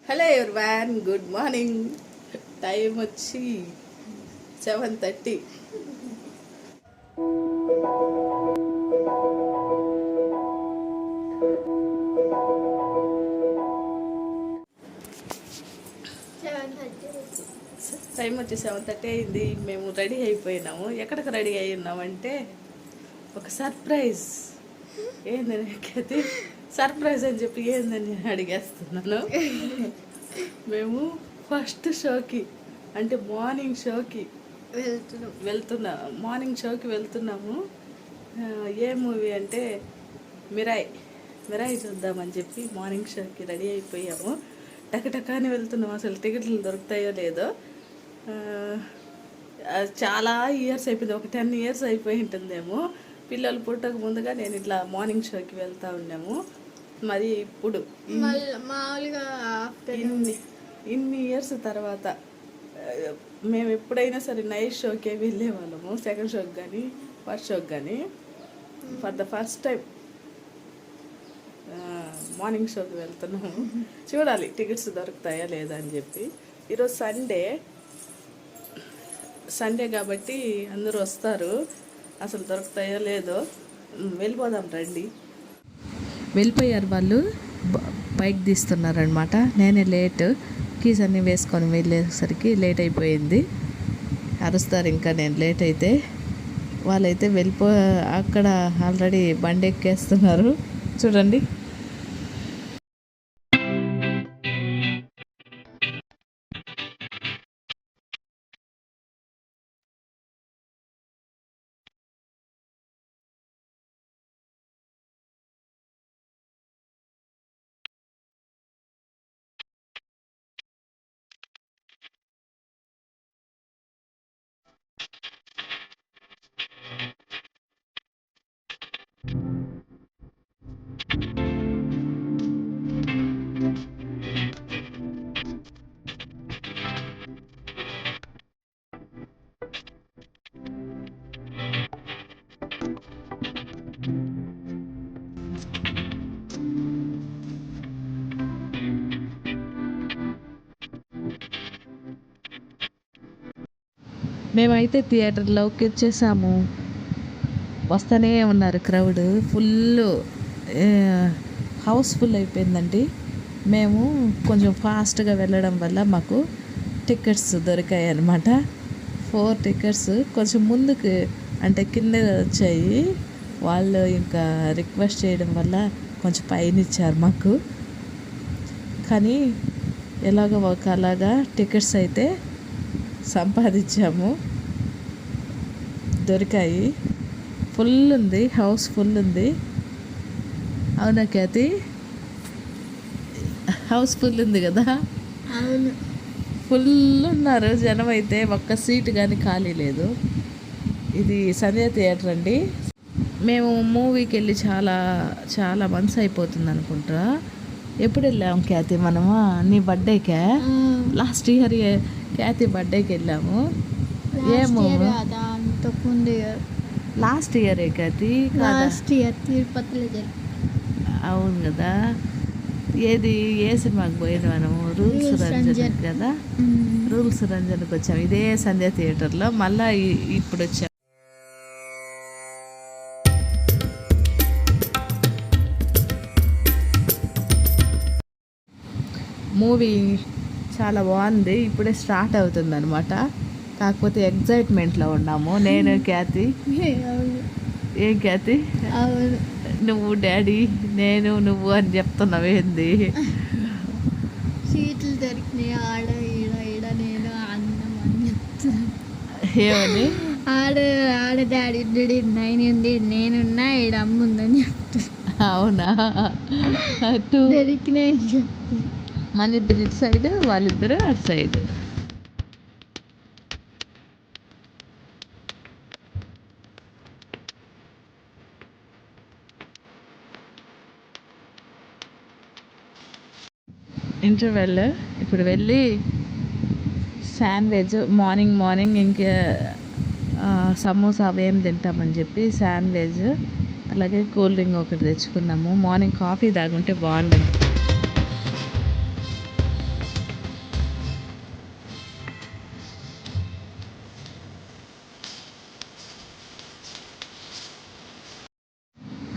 Hello everyone, good morning. Time వచ్చి 7:30. Time వచ్చి 7:30 అయింది. మేము రెడీ అయిపోయినాము. ఎక్కడికి రెడీ అయి ఉన్నామంటే ఒక సర్ప్రైజ్. ఏందని అయితే సర్ప్రైజ్ అని చెప్పి ఏందని అడిగేస్తున్నాను. మేము ఫస్ట్ షోకి అంటే మార్నింగ్ షోకి వెళ్తున్నాము. ఏ మూవీ అంటే మిరాయి చూద్దామని చెప్పి మార్నింగ్ షోకి రెడీ అయిపోయాము. టకటకాని వెళ్తున్నాము. అసలు టికెట్లు దొరుకుతాయో లేదో. చాలా ఇయర్స్ అయిపోయింది, ఒక 10 years అయిపోయి ఉంటుందేమో. పిల్లలు పుట్టక ముందుగా నేను ఇట్లా మార్నింగ్ షోకి వెళ్తూ ఉన్నాము. మరి ఇప్పుడు మామూలుగా ఇన్ని ఇయర్స్ తర్వాత మేము ఎప్పుడైనా సరే నైట్ షోకే వెళ్ళే వాళ్ళము. సెకండ్ షోకి కానీ ఫస్ట్ షోకి కానీ for the first time morning షోకి వెళ్తున్నాము. చూడాలి టికెట్స్ దొరుకుతాయా లేదా అని చెప్పి. ఈరోజు సండే కాబట్టి అందరూ వస్తారు. అసలు దొరుకుతాయో లేదో. వెళ్ళిపోదాం రండి. వెళ్ళిపోయారు వాళ్ళు, బైక్ తీస్తున్నారనమాట. నేనే లేట్, కీస్ అన్నీ వేసుకొని వెళ్ళేసరికి లేట్ అయిపోయింది. అరుస్తారు ఇంకా నేను లేట్ అయితే. వాళ్ళైతే అక్కడ ఆల్రెడీ బండి ఎక్కేస్తున్నారు చూడండి. మేమైతే థియేటర్లోకి వచ్చేసాము. వస్తూనే ఉన్నారు క్రౌడ్. ఫుల్ హౌస్ఫుల్ అయిపోయిందండి. మేము కొంచెం ఫాస్ట్గా వెళ్ళడం వల్ల మాకు టికెట్స్ దొరికాయి అన్నమాట. 4 tickets కొంచెం ముందుకు అంటే కింద వచ్చాయి. వాళ్ళు ఇంకా రిక్వెస్ట్ చేయడం వల్ల కొంచెం పైన ఇచ్చారు మాకు. కానీ ఎలాగో ఒకలాగా టికెట్స్ అయితే సంపాదించాము, దొరికాయి. ఫుల్ ఉంది, హౌస్ ఫుల్ ఉంది. అవునా ఖ్యాతి? హౌస్ ఫుల్ ఉంది కదా. అవును, ఫుల్ ఉన్నారు జనం. అయితే ఒక్క సీటు కానీ ఖాళీ లేదు. ఇది సంధ్య థియేటర్ అండి. మేము మూవీకి వెళ్ళి చాలా చాలా మంత్స్ అయిపోతుంది అనుకుంటా. ఎప్పుడు వెళ్ళాము ఖ్యాతి మనము? నీ బర్త్డేకే, లాస్ట్ ఇయర్ ఖ్యాతి బర్త్డేకి వెళ్ళాము. ఏమో లాస్ట్ ఇయరే ఖ్యాతి. లాస్ట్ ఇయర్ తిరుపతిలో. అవును కదా. ఏ సినిమాకి పోయింది మనము? రూల్స్ రంజన్ కదా. రూల్స్ రంజన్కి వచ్చాము ఇదే సంధ్య థియేటర్లో. మళ్ళీ ఇప్పుడు వచ్చాము. మూవీ చాలా బాగుంది. ఇప్పుడే స్టార్ట్ అవుతుంది అనమాట. కాకపోతే ఎగ్జైట్మెంట్లో ఉన్నాము నేను ఖ్యాతి. ఏం ఖ్యాతి? నువ్వు డాడీ, నేను నువ్వు అని చెప్తున్నావు ఏంది? సీట్లు దొరికినాయి ఆడ ఈడ నేను అన్నం అని చెప్తున్నా. ఏమని? ఆడ డాడీ ఉంది, నేనున్నా ఈడ అమ్మ ఉందని చెప్తున్నా. అవునా? దొరికినాయి. మన ఇద్దరు ఇటు సైడ్, వాళ్ళిద్దరు అటు సైడ్. ఇంటర్వెల్ ఇప్పుడు వెళ్ళి శాండ్విచ్ మార్నింగ్ ఇంకా సమోసా అవి ఏం తింటామని చెప్పి శాండ్విచ్ అలాగే కూల్ డ్రింక్ ఒకటి తెచ్చుకున్నాము. మార్నింగ్ కాఫీ తాగుంటే బాగుంటుంది.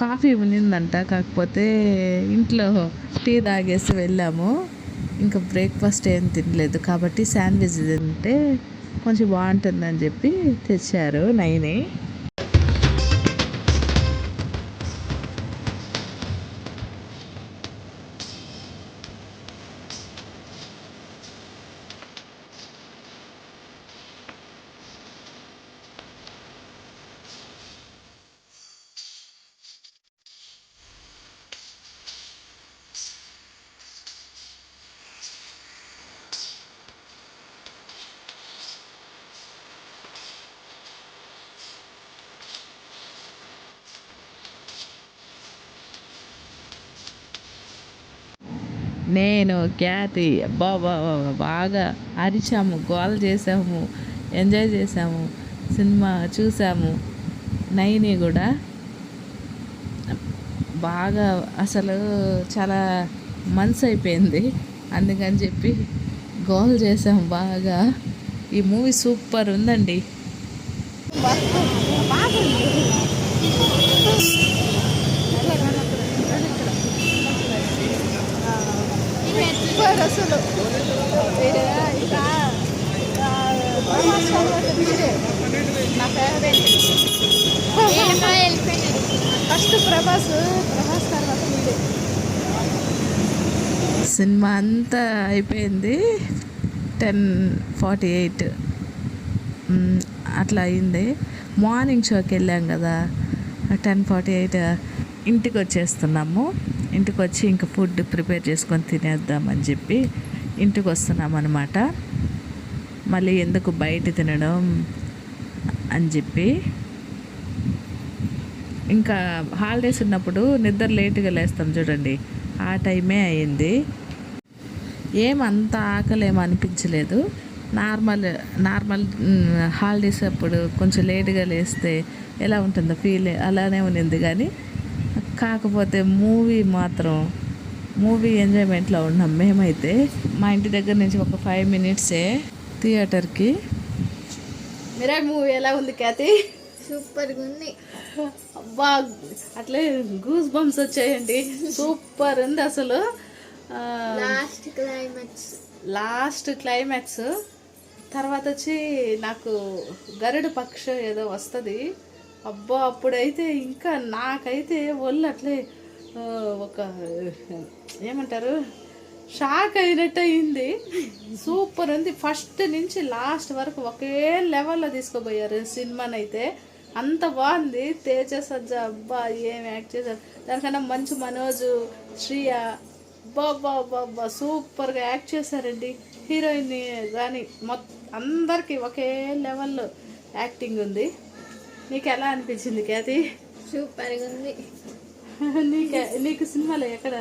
కాఫీ ఉన్నిందంట, కాకపోతే ఇంట్లో టీ తాగేసి వెళ్ళాము. ఇంకా బ్రేక్ఫాస్ట్ ఏం తినలేదు కాబట్టి శాండ్విచ్ తింటే కొంచెం బాగుంటుందని చెప్పి తెచ్చారు నైని. నేను ఖ్యాతి బాబా బాగా అరిచాము, గోల చేసాము, ఎంజాయ్ చేసాము, సినిమా చూసాము. నైని కూడా బాగా అసలు చాలా మనసు అయిపోయింది, అందుకని చెప్పి గోల్ చేసాము బాగా. ఈ మూవీ సూపర్ ఉందండి. అసలు నా ఫేవరెట్ ఫస్ట్ ప్రభాస్ తర్వాత వీడే. సినిమా అంతా అయిపోయింది 10:48 అట్లా అయింది. మార్నింగ్ షోకి వెళ్ళాం కదా, 10:48 ఇంటికి వచ్చేస్తున్నాము. ఇంటికి వచ్చి ఇంకా ఫుడ్ ప్రిపేర్ చేసుకొని తినేద్దామని చెప్పి ఇంటికి వస్తున్నాం అనమాట. మళ్ళీ ఎందుకు బయట తినడం అని చెప్పి, ఇంకా హాలిడేస్ ఉన్నప్పుడు నిద్ర లేటుగా లేస్తాం చూడండి, ఆ టైమే అయింది. ఏమంత ఆకలి ఏమో అనిపించలేదు. నార్మల్ హాలిడేస్ అప్పుడు కొంచెం లేటుగా లేస్తే ఎలా ఉంటుందో ఫీల్ అలానే ఉన్నింది. కానీ కాకపోతే మూవీ ఎంజాయ్మెంట్లో ఉన్నాం మేమైతే. మా ఇంటి దగ్గర నుంచి ఒక 5 minutes థియేటర్కి. మిరాయి మూవీ ఎలా ఉంది ఖ్యాతి? సూపర్గా ఉంది. అబ్బా అట్లే గూస్ బంప్స్ వచ్చాయండి, సూపర్ ఉంది అసలు. లాస్ట్ క్లైమాక్స్ తర్వాత వచ్చి నాకు గరుడ పక్ష ఏదో వస్తుంది. అబ్బా అప్పుడైతే ఇంకా నాకైతే ఒళ్ళు అట్లే ఒక ఏమంటారు షాక్ అయినట్టు అయింది. సూపర్ ఉంది. ఫస్ట్ నుంచి లాస్ట్ వరకు ఒకే లెవెల్లో తీసుకుపోయారు సినిమానైతే. అంత బాగుంది. తేజ సజ్జ అబ్బా ఏం యాక్ట్ చేశారు. దానికన్నా మంచి మనోజ్, శ్రియ బాబా సూపర్గా యాక్ట్ చేశారండి. హీరోయిన్ కానీ అందరికీ ఒకే లెవెల్లో యాక్టింగ్ ఉంది. నీకు ఎలా అనిపించింది ఖ్యాతి? సూపర్గా ఉంది. నీకు సినిమాలో ఎక్కడ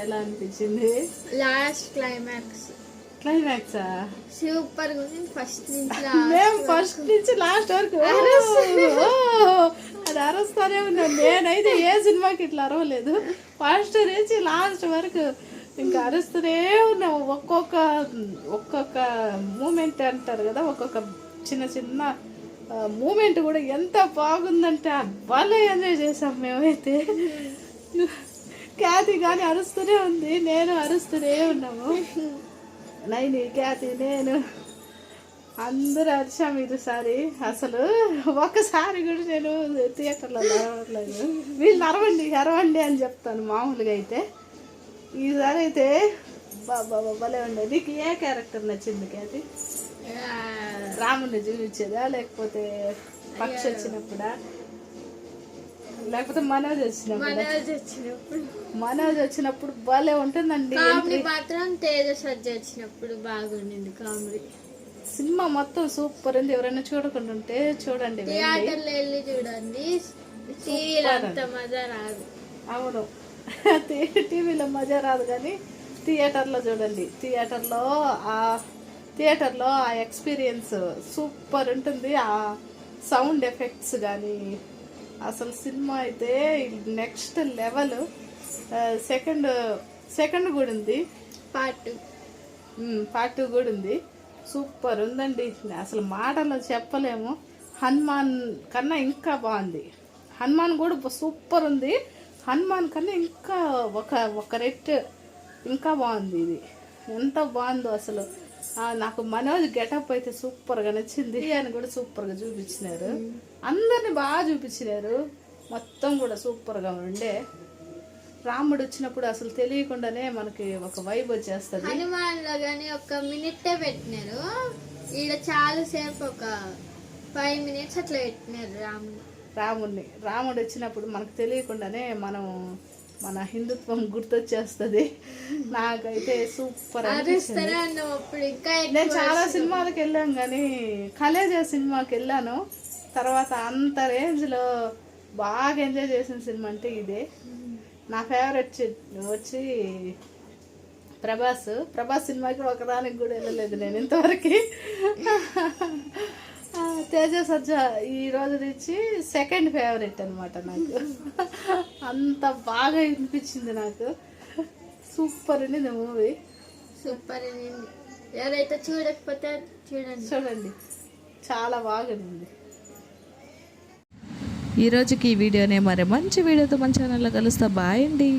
ఎలా అనిపించింది? లాస్ట్ క్లైమాక్సా సూపర్గా ఉంది. ఫస్ట్ నుంచి లాస్ట్ వరకు అది అరుస్తానే ఉన్నాను. నేనైతే ఏ సినిమాకి ఇట్లా అరవలేదు. ఫస్ట్ నుంచి లాస్ట్ వరకు ఇంకా అరుస్తూనే ఉన్నాము. ఒక్కొక్క మూమెంట్ అంటారు కదా, ఒక్కొక్క చిన్న మూమెంట్ కూడా ఎంత బాగుందంటే భలే ఎంజాయ్ చేసాం మేమైతే. ఖ్యాతి కానీ అరుస్తూనే ఉంది, నేను అరుస్తూనే ఉన్నాము. నైని, ఖ్యాతి, నేను అందరూ అరిచాము ఈసారి. అసలు ఒకసారి కూడా నేను థియేటర్లో అరవట్లేదు. వీళ్ళు అరవండి అని చెప్తాను మామూలుగా అయితే. ఈసారి అయితే బాబా భలే ఉండేది. నీకు ఏ క్యారెక్టర్ నచ్చింది ఖ్యాతి? రాముడిని చూపించేదా, లేకపోతే పక్షి వచ్చినప్పుడా, లేకపోతే మనోజ్ వచ్చినప్పుడు భలే ఉంటుందండి. మాత్రం తేజ సజ్జ వచ్చినప్పుడు బాగుండింది కామెడీ. సినిమా మొత్తం సూపర్ ఉంది. ఎవరైనా చూడకుండా ఉంటే చూడండి, థియేటర్లో వెళ్ళి చూడండి. టీవీలో అంత మజా రాదు. అవును, టీవీలో మజా రాదు కానీ థియేటర్లో చూడండి. థియేటర్లో ఆ ఎక్స్పీరియన్స్ సూపర్ ఉంటుంది. ఆ సౌండ్ ఎఫెక్ట్స్ కానీ అసలు సినిమా అయితే నెక్స్ట్ లెవెల్. సెకండ్ కూడా ఉంది, పార్ట్ 2 కూడా ఉంది. సూపర్ ఉందండి. అసలు మాటల్లో చెప్పలేము. హనుమాన్ కన్నా ఇంకా బాగుంది. హనుమాన్ కూడా సూపర్ ఉంది. హనుమాన్ కన్నా ఇంకా ఒక రెట్ ఇంకా బాగుంది ఇది. ఎంత బాగుందో అసలు. నాకు మనోజ్ గెటప్ అయితే సూపర్గా నచ్చింది. అని కూడా సూపర్గా చూపించినారు, అందరిని బాగా చూపించినారు, మొత్తం కూడా సూపర్గా ఉండే. రాముడు వచ్చినప్పుడు అసలు తెలియకుండానే మనకి ఒక వైబ్ వచ్చేస్తుంది. హనుమాన్ లో గానీ 1 మినిటే పెట్టినారు, ఈడ చాలా సేపు ఒక 5 మినిట్స్ అట్లా పెట్టినారు రాముడు వచ్చినప్పుడు మనకు తెలియకుండానే మన హిందుత్వం గుర్తొచ్చేస్తుంది. నాకైతే సూపర్ నేను చాలా సినిమాలకు వెళ్ళాను, కానీ కలేజా సినిమాకి వెళ్ళాను. తర్వాత అంత రేంజ్లో బాగా ఎంజాయ్ చేసిన సినిమా అంటే ఇదే. నా ఫేవరెట్ వచ్చి ప్రభాస్ సినిమాకి ఒకదానికి కూడా వెళ్ళలేదు నేను ఇంతవరకు. తేజ సజ్జా ఈ రోజు నుంచి సెకండ్ ఫేవరెట్ అనమాట నాకు. అంత బాగా అనిపించింది నాకు. సూపర్ ఉంది మూవీ, సూపర్. ఎవరైతే చూడకపోతే చూడండి, చాలా బాగుంది. ఈరోజుకి ఈ వీడియోనే మరి మంచి వీడియోతో మన ఛానల్లో కలుస్తా. బాయ్ అండి.